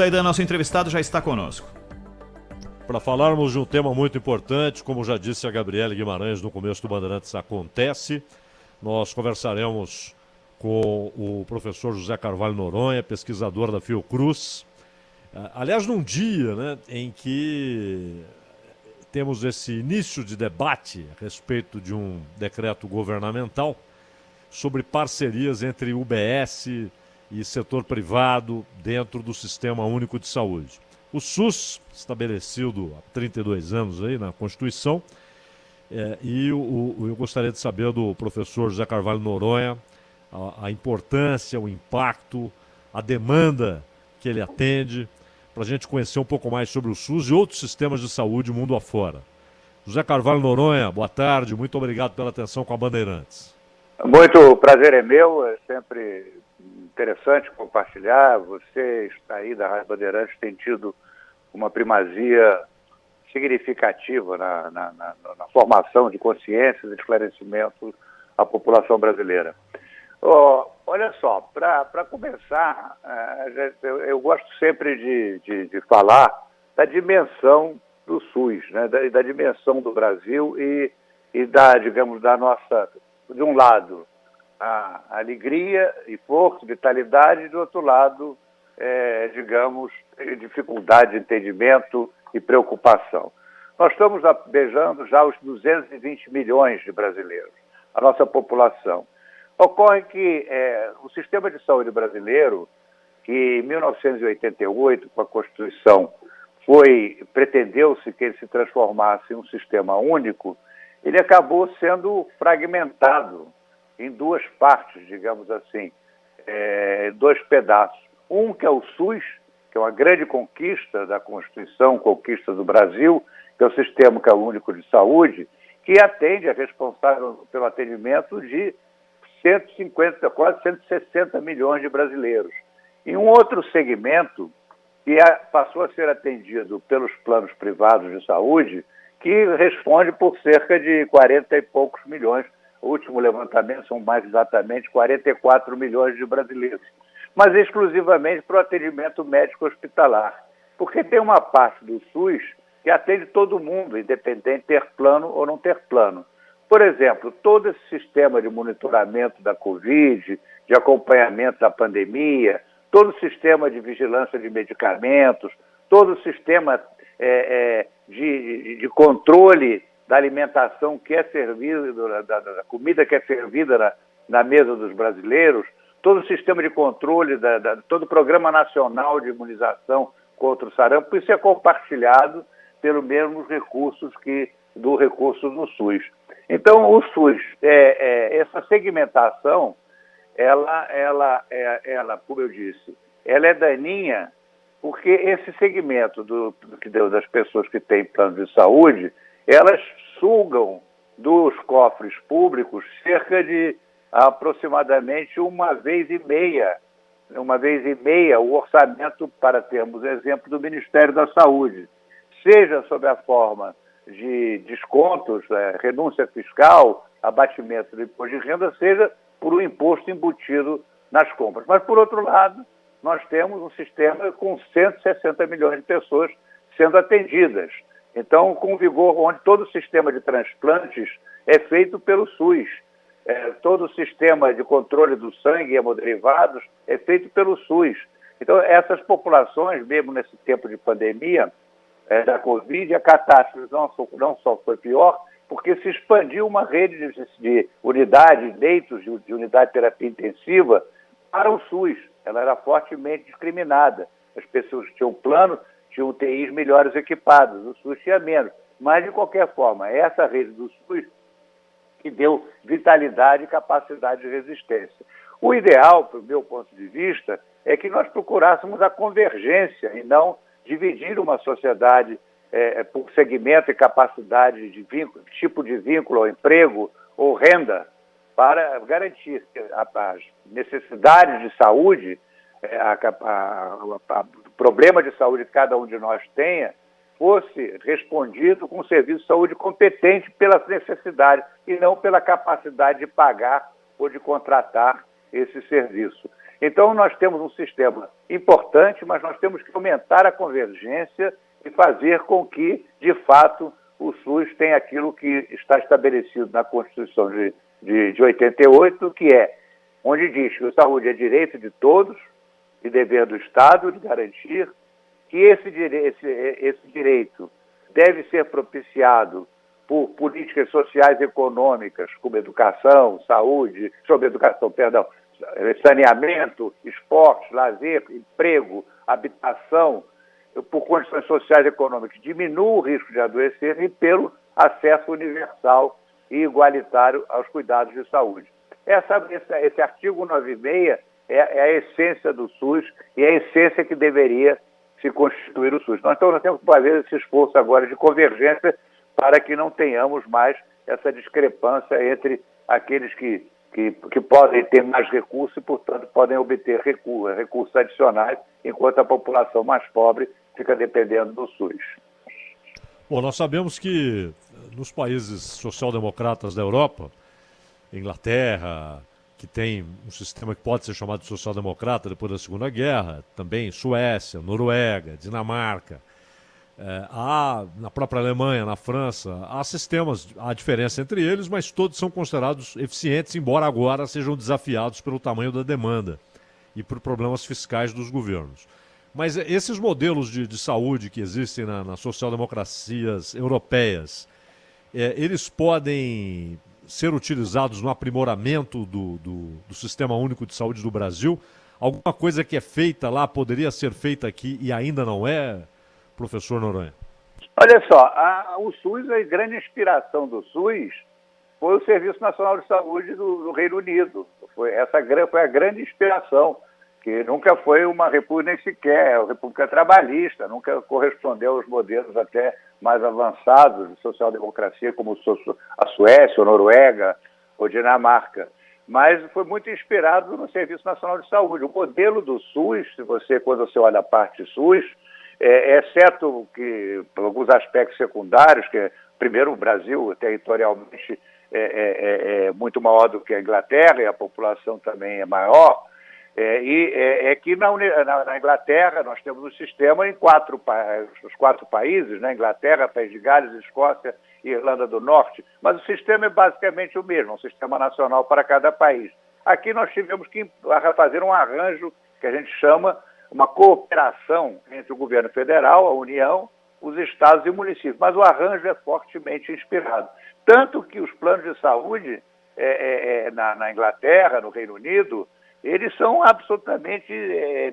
Ainda nosso entrevistado já está conosco. Para falarmos de um tema muito importante, como já disse a Gabriele Guimarães no começo do Bandeirantes Acontece, nós conversaremos com o professor José Carvalho Noronha, pesquisador da Fiocruz. Aliás, num dia, né, em que temos esse início de debate a respeito de um decreto governamental sobre parcerias entre UBS e setor privado dentro do Sistema Único de Saúde. O SUS, estabelecido há 32 anos aí na Constituição, eu gostaria de saber do professor José Carvalho Noronha a importância, o impacto, a demanda que ele atende, para a gente conhecer um pouco mais sobre o SUS e outros sistemas de saúde mundo afora. José Carvalho Noronha, boa tarde, muito obrigado pela atenção com a Bandeirantes. Muito prazer é meu, é sempre interessante compartilhar. Você aí da Rádio Bandeirantes tem tido uma primazia significativa na formação de consciência e esclarecimento à população brasileira. Olha só, para começar, eu gosto sempre de falar da dimensão do SUS, né, da dimensão do Brasil e digamos, da nossa, de um lado, a alegria e força, vitalidade, e do outro lado, digamos, dificuldade de entendimento e preocupação. Nós estamos beijando já os 220 milhões de brasileiros, a nossa população. Ocorre que o sistema de saúde brasileiro, que em 1988, com a Constituição, pretendeu-se que ele se transformasse em um sistema único, ele acabou sendo fragmentado em duas partes, digamos assim, dois pedaços. Um que é o SUS, que é uma grande conquista da Constituição, conquista do Brasil, que é o Sistema Único de Saúde, que atende, é responsável pelo atendimento de 150, quase 160 milhões de brasileiros. E um outro segmento que passou a ser atendido pelos planos privados de saúde, que responde por cerca de 40 e poucos milhões. O último levantamento são mais exatamente 44 milhões de brasileiros, mas exclusivamente para o atendimento médico hospitalar, porque tem uma parte do SUS que atende todo mundo, independente de ter plano ou não ter plano. Por exemplo, todo esse sistema de monitoramento da Covid, de acompanhamento da pandemia, todo o sistema de vigilância de medicamentos, todo o sistema de controle da alimentação que é servida, da comida que é servida na mesa dos brasileiros, todo o sistema de controle, todo o Programa Nacional de Imunização contra o sarampo, isso é compartilhado pelos mesmos recursos do recurso do SUS. Então, o SUS, essa segmentação, ela, como eu disse, ela é daninha porque esse segmento das pessoas que têm plano de saúde, elas sugam dos cofres públicos cerca de aproximadamente uma vez e meia o orçamento, para termos exemplo, do Ministério da Saúde, seja sob a forma de descontos, renúncia fiscal, abatimento do imposto de renda, seja por um imposto embutido nas compras. Mas, por outro lado, nós temos um sistema com 160 milhões de pessoas sendo atendidas. Então, com vigor, onde todo o sistema de transplantes é feito pelo SUS, todo o sistema de controle do sangue e hemoderivados é feito pelo SUS. Então, essas populações, mesmo nesse tempo de pandemia da Covid, a catástrofe não só foi pior, porque se expandiu uma rede de unidades, leitos de unidade de terapia intensiva para o SUS. Ela era fortemente discriminada. As pessoas que tinham plano tinham UTIs melhores equipadas, o SUS tinha menos. Mas, de qualquer forma, essa rede do SUS que deu vitalidade e capacidade de resistência. O ideal, do meu ponto de vista, é que nós procurássemos a convergência e não dividir uma sociedade por segmento e capacidade de vínculo, tipo de vínculo ao emprego ou renda, para garantir que as necessidades de saúde, o problema de saúde que cada um de nós tenha, fosse respondido com um serviço de saúde competente pelas necessidades e não pela capacidade de pagar ou de contratar esse serviço. Então, nós temos um sistema importante, mas nós temos que aumentar a convergência e fazer com que, de fato, o SUS tenha aquilo que está estabelecido na Constituição de 88, que é, onde diz que a saúde é direito de todos e dever do Estado de garantir, que esse direito deve ser propiciado por políticas sociais e econômicas, como educação, saúde, saneamento, esporte, lazer, emprego, habitação, por condições sociais e econômicas, que diminuam o risco de adoecer e pelo acesso universal e igualitário aos cuidados de saúde. Esse artigo 96 é a essência do SUS e é a essência que deveria se constituir o SUS. Então, nós temos que fazer esse esforço agora de convergência para que não tenhamos mais essa discrepância entre aqueles que podem ter mais recursos e, portanto, podem obter recursos adicionais, enquanto a população mais pobre fica dependendo do SUS. Bom, nós sabemos que nos países social-democratas da Europa, Inglaterra, que tem um sistema que pode ser chamado de social-democrata depois da Segunda Guerra, também Suécia, Noruega, Dinamarca, na própria Alemanha, na França, há sistemas, há diferença entre eles, mas todos são considerados eficientes, embora agora sejam desafiados pelo tamanho da demanda e por problemas fiscais dos governos. Mas esses modelos de saúde que existem nas social-democracias europeias, eles podem ser utilizados no aprimoramento do Sistema Único de Saúde do Brasil? Alguma coisa que é feita lá poderia ser feita aqui e ainda não é, professor Noronha? Olha só, o SUS, a grande inspiração do SUS foi o Serviço Nacional de Saúde do Reino Unido. Essa foi a grande inspiração, que nunca foi uma república nem sequer, é uma república trabalhista, nunca correspondeu aos modelos até mais avançados de social-democracia, como a Suécia, ou Noruega, ou Dinamarca. Mas foi muito inspirado no Serviço Nacional de Saúde. O modelo do SUS, quando você olha a parte SUS, exceto que, por alguns aspectos secundários, que, primeiro, o Brasil territorialmente é muito maior do que a Inglaterra, e a população também é maior, que na Inglaterra nós temos um sistema em os quatro países, né? Inglaterra, País de Gales, Escócia e Irlanda do Norte, mas o sistema é basicamente o mesmo, um sistema nacional para cada país. Aqui nós tivemos que fazer um arranjo que a gente chama uma cooperação entre o governo federal, a União, os estados e municípios, mas o arranjo é fortemente inspirado. Tanto que os planos de saúde na Inglaterra, no Reino Unido, eles são absolutamente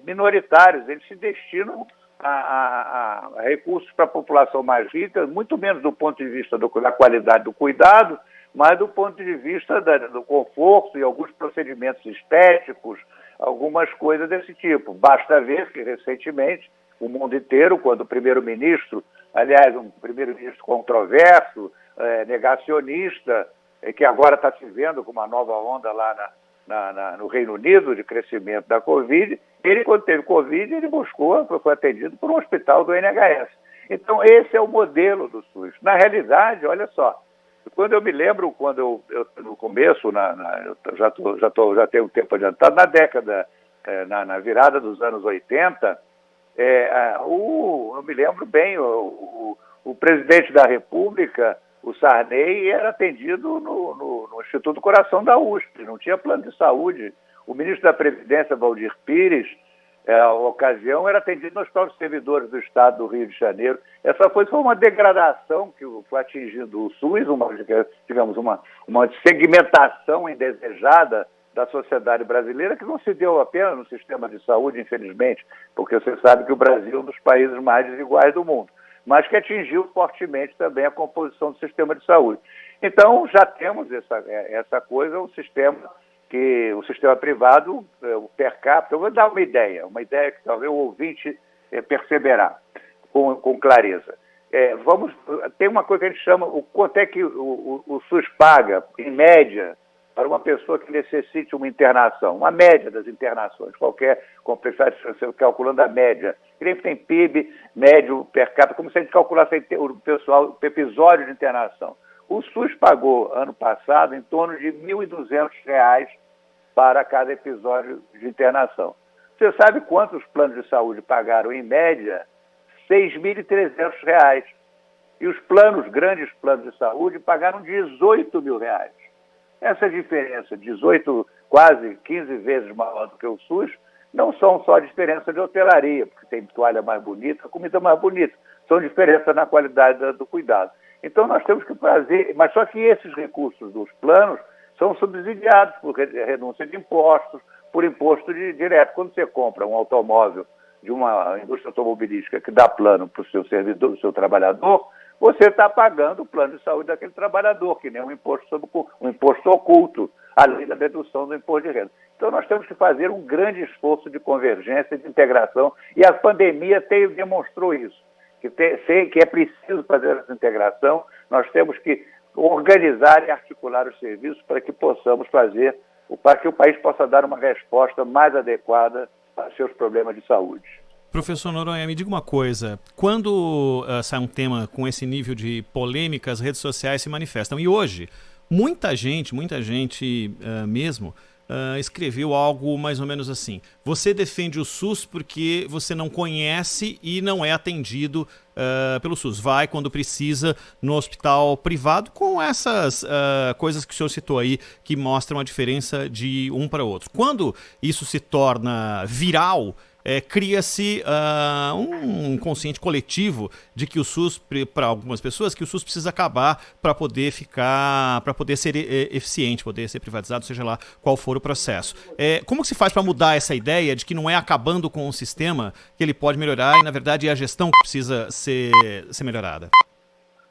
minoritários, eles se destinam a recursos para a população mais rica, muito menos do ponto de vista da qualidade do cuidado, mas do ponto de vista do conforto e alguns procedimentos estéticos, algumas coisas desse tipo. Basta ver que, recentemente, o mundo inteiro, quando o primeiro-ministro, aliás, um primeiro-ministro controverso, negacionista, que agora está se vendo com uma nova onda lá no Reino Unido de crescimento da Covid, ele, quando teve Covid, ele foi atendido por um hospital do NHS. Então, esse é o modelo do SUS. Na realidade, olha só, quando eu me lembro, quando eu no começo, eu já tenho um tempo adiantado, na década, na virada dos anos 80, eu me lembro bem, o presidente da República, o Sarney, era atendido no Instituto Coração da USP, não tinha plano de saúde. O ministro da Previdência, Valdir Pires, a ocasião, era atendido no Hospital dos Servidores do Estado do Rio de Janeiro. Essa foi uma degradação que foi atingindo o SUS, digamos, uma segmentação indesejada da sociedade brasileira, que não se deu apenas no sistema de saúde, infelizmente, porque você sabe que o Brasil é um dos países mais desiguais do mundo, mas que atingiu fortemente também a composição do sistema de saúde. Então, já temos essa coisa, o sistema privado, o per capita. Eu vou dar uma ideia que talvez o ouvinte perceberá com clareza. Tem uma coisa que a gente chama, quanto é que o SUS paga, em média, para uma pessoa que necessite uma internação, uma média das internações, qualquer complexidade, você calculando a média. Que nem tem PIB médio per capita, como se a gente calculasse o episódio de internação. O SUS pagou, ano passado, em torno de R$ 1.200 para cada episódio de internação. Você sabe quantos planos de saúde pagaram, em média? R$ 6.300. E os grandes planos de saúde, pagaram R$ 18 mil. Essa diferença, 18, quase 15 vezes maior do que o SUS, não são só diferença de hotelaria, porque tem toalha mais bonita, comida mais bonita. São diferença na qualidade do cuidado. Então nós temos que fazer, mas só que esses recursos dos planos são subsidiados por renúncia de impostos, por imposto direto. Quando você compra um automóvel de uma indústria automobilística que dá plano para o seu servidor, o seu trabalhador, você está pagando o plano de saúde daquele trabalhador, que nem um imposto oculto, além da dedução do imposto de renda. Então nós temos que fazer um grande esforço de convergência, de integração, e a pandemia demonstrou isso, que é preciso fazer essa integração. Nós temos que organizar e articular os serviços para que possamos para que o país possa dar uma resposta mais adequada aos seus problemas de saúde. Professor Noronha, me diga uma coisa, quando sai um tema com esse nível de polêmica, as redes sociais se manifestam, e hoje muita gente mesmo, escreveu algo mais ou menos assim: você defende o SUS porque você não conhece e não é atendido pelo SUS. Vai, quando precisa, no hospital privado, com essas coisas que o senhor citou aí, que mostram a diferença de um para outro. Quando isso se torna viral, cria-se um consciente coletivo de que o SUS, para algumas pessoas, que o SUS precisa acabar para poder ser eficiente, poder ser privatizado, seja lá qual for o processo. Como que se faz para mudar essa ideia de que não é acabando com o sistema que ele pode melhorar e, na verdade, é a gestão que precisa ser melhorada?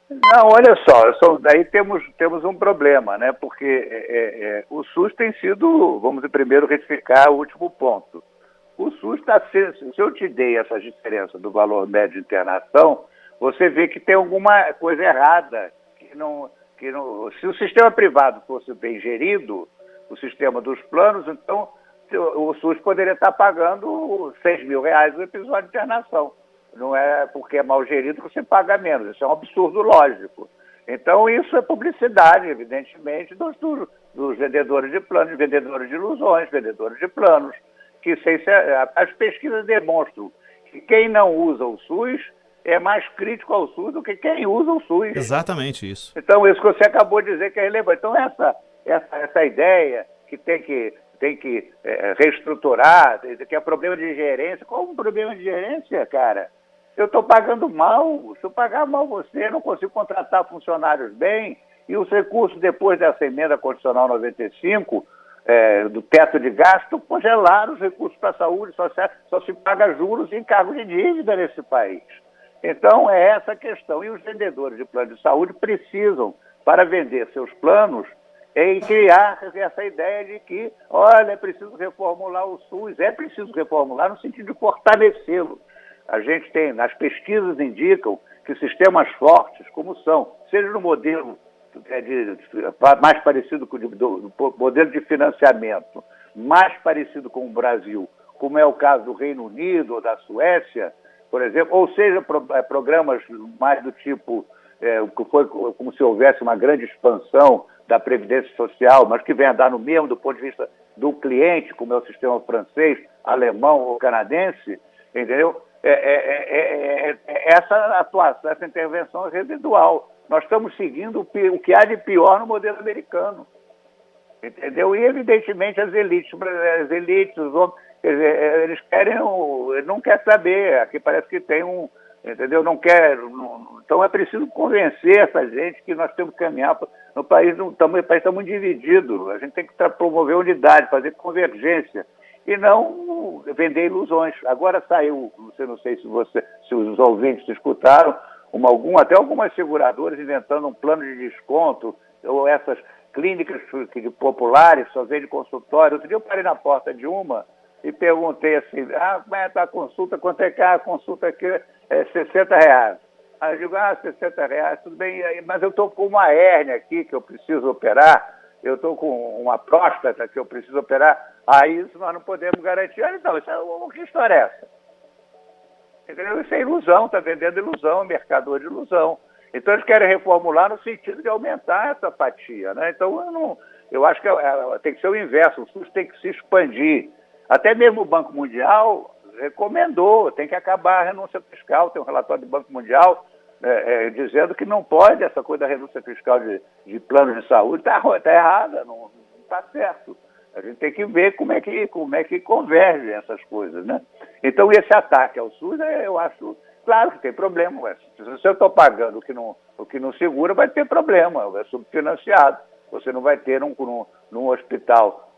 Não, olha só, daí temos um problema, né? Porque o SUS tem sido, vamos primeiro retificar o último ponto. O SUS se eu te dei essa diferença do valor médio de internação, você vê que tem alguma coisa errada, se o sistema privado fosse bem gerido, o sistema dos planos, então o SUS poderia estar pagando R$ 6 mil no episódio de internação. Não é porque é mal gerido que você paga menos, isso é um absurdo lógico. Então isso é publicidade, evidentemente, dos vendedores de planos, vendedores de ilusões, vendedores de planos. As pesquisas demonstram que quem não usa o SUS é mais crítico ao SUS do que quem usa o SUS. Exatamente isso. Então, isso que você acabou de dizer que é relevante. Então, essa ideia que tem que reestruturar, que é problema de gerência. Qual é o problema de gerência, cara? Eu estou pagando mal. Se eu pagar mal você, eu não consigo contratar funcionários bem. E os recursos, depois dessa emenda constitucional 95, do teto de gasto, congelaram os recursos para a saúde, só se paga juros e encargos de dívida nesse país. Então, é essa a questão. E os vendedores de plano de saúde precisam, para vender seus planos, criar essa ideia de que, olha, é preciso reformular o SUS. É preciso reformular no sentido de fortalecê-lo. A gente tem, as pesquisas indicam que sistemas fortes, como são, seja no modelo mais parecido com o modelo de financiamento, mais parecido com o Brasil, como é o caso do Reino Unido ou da Suécia, por exemplo, ou seja, programas mais do tipo, que foi como se houvesse uma grande expansão da Previdência Social, mas que venha a dar no mesmo do ponto de vista do cliente, como é o sistema francês, alemão ou canadense, entendeu? Essa atuação, essa intervenção é residual. Nós estamos seguindo o que há de pior no modelo americano, entendeu? E, evidentemente, as elites, os homens, quer dizer, eles não querem saber, aqui parece que tem entendeu? Então é preciso convencer essa gente que nós temos que caminhar no país, o país está muito dividido, a gente tem que promover unidade, fazer convergência, e não vender ilusões. Agora saiu, não sei se os ouvintes escutaram, até algumas seguradoras inventando um plano de desconto, ou essas clínicas populares, só vende consultório. Outro dia eu parei na porta de uma e perguntei assim, como é a consulta, quanto é que a consulta aqui é R$60. Aí eu digo, R$60, tudo bem, mas eu estou com uma hérnia aqui que eu preciso operar, eu estou com uma próstata que eu preciso operar, aí isso nós não podemos garantir. Então, que história é essa? Entendeu? Isso é ilusão, está vendendo ilusão, mercador de ilusão. Então eles querem reformular no sentido de aumentar essa fatia, né? Então Eu acho que tem que ser o inverso, o SUS tem que se expandir. Até mesmo o Banco Mundial recomendou, tem que acabar a renúncia fiscal, tem um relatório do Banco Mundial dizendo que não pode essa coisa da renúncia fiscal de planos de saúde, está errada, não está certo. A gente tem que ver como é que convergem essas coisas, né? Então, esse ataque ao SUS, eu acho, claro que tem problema. Mas se eu estou pagando o que não segura, vai ter problema, é subfinanciado. Você não vai ter num hospital,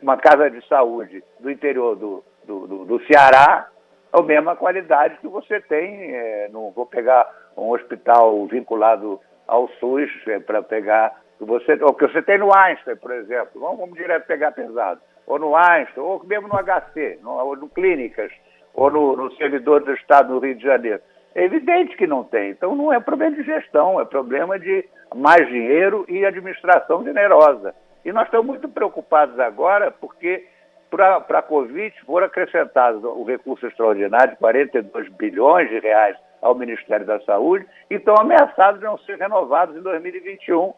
uma casa de saúde do interior do Ceará, a mesma qualidade que você tem. Não vou pegar um hospital vinculado ao SUS para pegar o que você tem no Einstein, por exemplo. Vamos direto pegar pesado. Ou no Einstein, ou mesmo no HC, ou no Clínicas, ou no servidor do Estado do Rio de Janeiro. É evidente que não tem. Então não é problema de gestão, é problema de mais dinheiro e administração generosa. E nós estamos muito preocupados agora porque para a Covid foram acrescentados o recurso extraordinário de 42 bilhões de reais ao Ministério da Saúde e estão ameaçados de não ser renovados em 2021.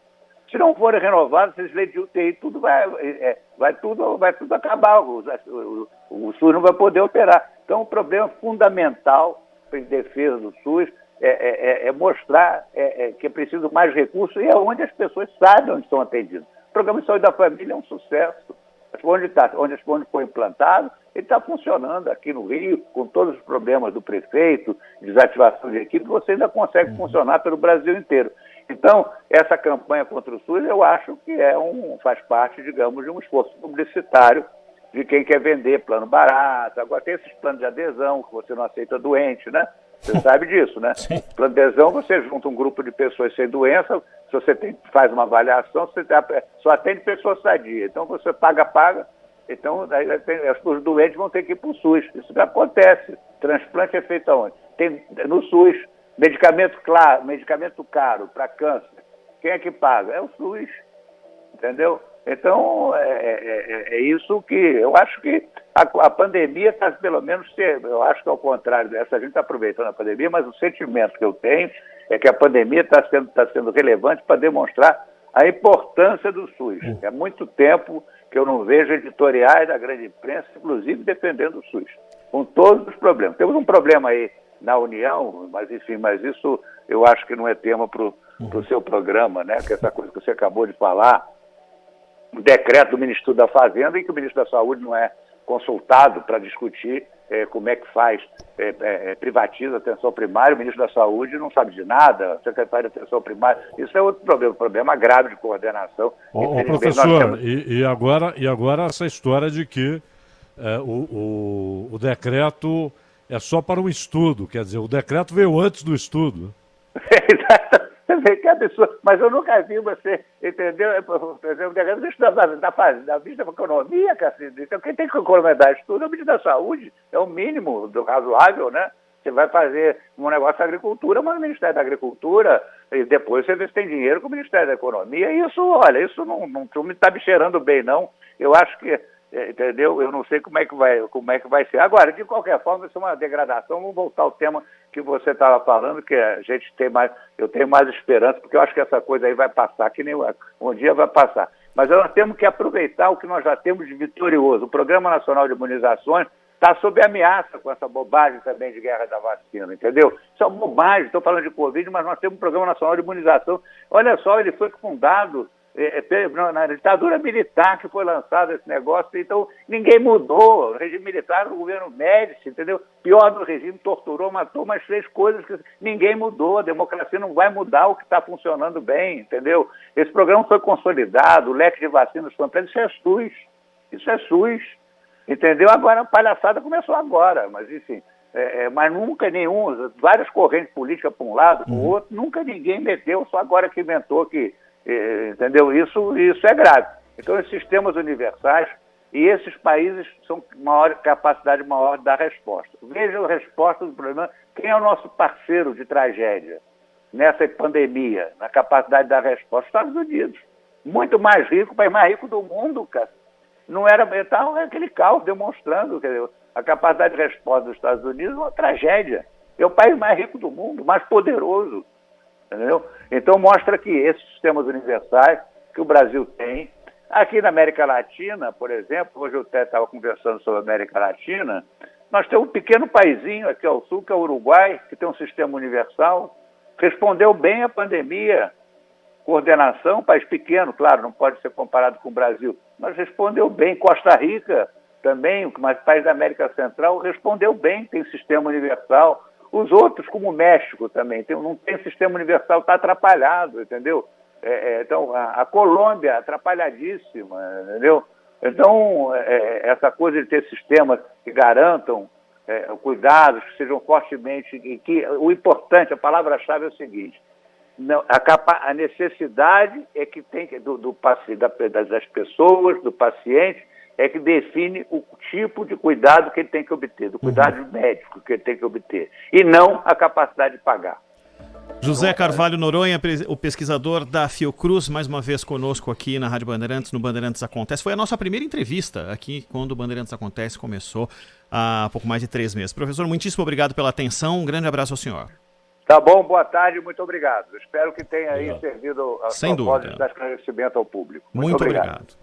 Se não forem renovados, esses leitos de UTI, tudo vai tudo acabar, o SUS não vai poder operar. Então, o problema fundamental em defesa do SUS é mostrar que é preciso mais recursos e é onde as pessoas sabem onde estão atendidas. O programa de saúde da família é um sucesso. Onde foi implantado, ele está funcionando aqui no Rio, com todos os problemas do prefeito, desativação de equipe, você ainda consegue funcionar pelo Brasil inteiro. Então, essa campanha contra o SUS, eu acho que faz parte, digamos, de um esforço publicitário de quem quer vender plano barato. Agora tem esses planos de adesão, que você não aceita doente, né? Você sabe disso, né? Sim. Plano de adesão, você junta um grupo de pessoas sem doença, se você faz uma avaliação, você só atende pessoas sadias. Então, você paga. Então, os doentes vão ter que ir para o SUS. Isso já acontece. Transplante é feito aonde? Tem no SUS. Medicamento caro para câncer. Quem é que paga? É o SUS. Entendeu? Então, é isso que... Eu acho que a pandemia está, pelo menos, eu acho que ao contrário dessa, a gente está aproveitando a pandemia, mas o sentimento que eu tenho é que a pandemia está sendo relevante para demonstrar a importância do SUS. É muito tempo que eu não vejo editoriais da grande imprensa, inclusive defendendo o SUS, com todos os problemas. Temos um problema aí na União, mas enfim, isso eu acho que não é tema para o seu programa, né? Que essa coisa que você acabou de falar, um decreto do Ministro da Fazenda em que o Ministro da Saúde não é consultado para discutir como é que faz, privatiza a atenção primária, o Ministro da Saúde não sabe de nada, o secretário de atenção primária, isso é outro problema, um problema grave de coordenação. Professor, e agora essa história de que o decreto é só para um estudo, quer dizer, o decreto veio antes do estudo. Você vê que absurdo, mas eu nunca vi você, entendeu? O decreto da vista da economia, cacete. Então quem tem que encomendar estudo é o Ministro da Saúde, é o mínimo do razoável, né? Você vai fazer um negócio da agricultura, mas o Ministério da Agricultura, e depois você vê se tem dinheiro com o Ministério da Economia, e isso, olha, isso não me está me cheirando bem, não. Eu acho que, entendeu? Eu não sei como é que vai ser. Agora, de qualquer forma, isso é uma degradação. Vamos voltar ao tema que você estava falando, que eu tenho mais esperança, porque eu acho que essa coisa aí vai passar, que nem um dia vai passar. Mas nós temos que aproveitar o que nós já temos de vitorioso. O Programa Nacional de Imunizações está sob ameaça com essa bobagem também de guerra da vacina, entendeu? Isso é uma bobagem, estou falando de Covid, mas nós temos um Programa Nacional de Imunização. Olha só, ele foi fundado na ditadura militar que foi lançado esse negócio, então ninguém mudou. O regime militar, o governo Médici, entendeu? Pior do regime, torturou, matou, mas fez coisas que ninguém mudou. A democracia não vai mudar o que está funcionando bem, entendeu? Esse programa foi consolidado, o leque de vacinas foi ampliado, isso é SUS, entendeu? Agora a palhaçada começou agora, mas enfim, mas nunca várias correntes políticas para um lado, para o outro, nunca ninguém meteu, só agora que inventou que, entendeu? Isso é grave. Então, esses sistemas universais e esses países são capacidade maior de dar resposta. Veja a resposta do problema. Quem é o nosso parceiro de tragédia nessa pandemia, na capacidade de dar resposta? Estados Unidos. Muito mais rico, o país mais rico do mundo, cara. Não era aquele caos demonstrando, quer dizer, a capacidade de resposta dos Estados Unidos é uma tragédia. É o país mais rico do mundo, mais poderoso. Entendeu? Então mostra que esses sistemas universais que o Brasil tem Aqui na América Latina, por exemplo, hoje eu até estava conversando sobre a América Latina, nós temos um pequeno paizinho aqui ao sul, que é o Uruguai, que tem um sistema universal, respondeu bem à pandemia, coordenação, país pequeno, claro, não pode ser comparado com o Brasil, mas respondeu bem. Costa Rica também, mas país da América Central, respondeu bem, tem sistema universal. Os outros, como o México também, não tem sistema universal, está atrapalhado, entendeu? Então, a Colômbia, atrapalhadíssima, entendeu? Então, essa coisa de ter sistemas que garantam cuidados, que sejam fortemente... E que, o importante, a palavra-chave é o seguinte, não, a necessidade é que tem das pessoas, do paciente, é que define o tipo de cuidado que ele tem que obter, do cuidado médico que ele tem que obter, e não a capacidade de pagar. José Carvalho Noronha, o pesquisador da Fiocruz, mais uma vez conosco aqui na Rádio Bandeirantes, no Bandeirantes Acontece. Foi a nossa primeira entrevista aqui quando o Bandeirantes Acontece começou há pouco mais de 3 meses. Professor, muitíssimo obrigado pela atenção, um grande abraço ao senhor. Tá bom, boa tarde, muito obrigado. Espero que tenha aí servido a Sem propósito dúvida. de dar esclarecimento ao público. Muito obrigado.